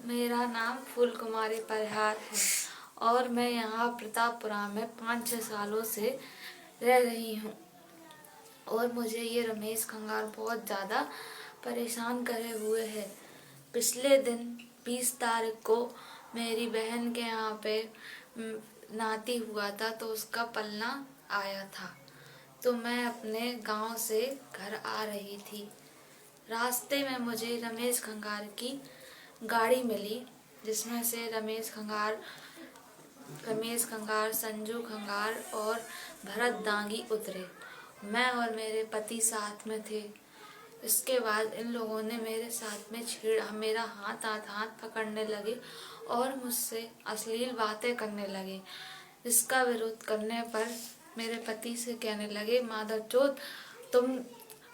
मेरा नाम फूल कुमारी परिहार है और मैं यहाँ प्रतापपुरा में 5-6 सालों से रह रही हूँ। और मुझे ये रमेश खंगार बहुत ज़्यादा परेशान करे हुए है। पिछले दिन 20 तारीख को मेरी बहन के यहाँ पे नाती हुआ था, तो उसका पलना आया था। तो मैं अपने गांव से घर आ रही थी। रास्ते में मुझे रमेश खंगार की गाड़ी मिली, जिसमें से रमेश खंगार, संजू खंगार और भरत दांगी उतरे। मैं और मेरे पति साथ में थे। इसके बाद इन लोगों ने मेरे साथ में मेरा हाथ पकड़ने लगे और मुझसे अश्लील बातें करने लगे। इसका विरोध करने पर मेरे पति से कहने लगे, माधवचोद तुम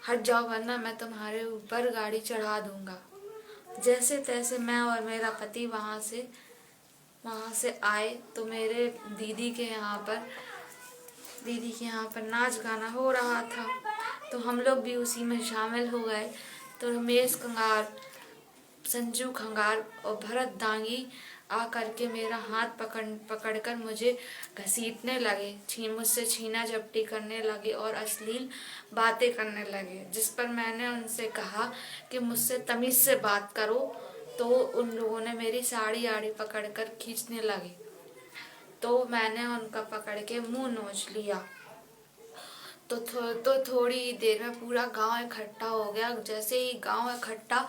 हट जाओ वरना मैं तुम्हारे ऊपर गाड़ी चढ़ा दूंगा। जैसे तैसे मैं और मेरा पति वहाँ से आए तो मेरे दीदी के यहाँ पर नाच गाना हो रहा था, तो हम लोग भी उसी में शामिल हो गए। तो रमेश खंगार, संजू खंगार और भरत दांगी आकर के मेरा हाथ पकड़कर मुझे घसीटने लगे, मुझसे छीना झपटी करने लगे और अश्लील बातें करने लगे। जिस पर मैंने उनसे कहा कि मुझसे तमीज से बात करो, तो उन लोगों ने मेरी साड़ी आड़ी पकड़कर खींचने लगे। तो मैंने उनका पकड़ के मुंह नोच लिया। तो थोड़ी देर में पूरा गांव इकट्ठा हो गया। जैसे ही गांव इकट्ठा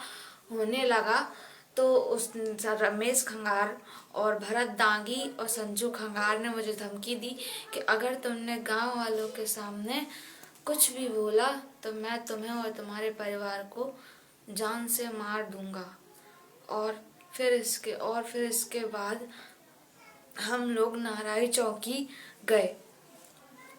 होने लगा तो उस रमेश खंगार और भरत दांगी और संजू खंगार ने मुझे धमकी दी कि अगर तुमने गांव वालों के सामने कुछ भी बोला तो मैं तुम्हें और तुम्हारे परिवार को जान से मार दूंगा। और फिर इसके बाद हम लोग नाराई चौकी गए।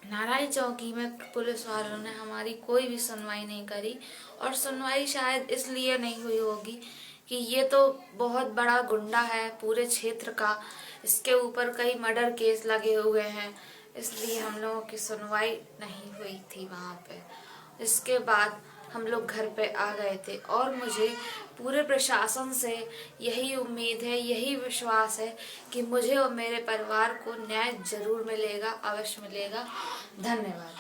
नाराई चौकी में पुलिस वालों ने हमारी कोई भी सुनवाई नहीं करी, और सुनवाई शायद इसलिए नहीं हुई होगी कि ये तो बहुत बड़ा गुंडा है पूरे क्षेत्र का, इसके ऊपर कई मर्डर केस लगे हुए हैं, इसलिए हम लोगों की सुनवाई नहीं हुई थी वहाँ पे। इसके बाद हम लोग घर पे आ गए थे और मुझे पूरे प्रशासन से यही उम्मीद है, यही विश्वास है कि मुझे और मेरे परिवार को न्याय जरूर मिलेगा, अवश्य मिलेगा। धन्यवाद।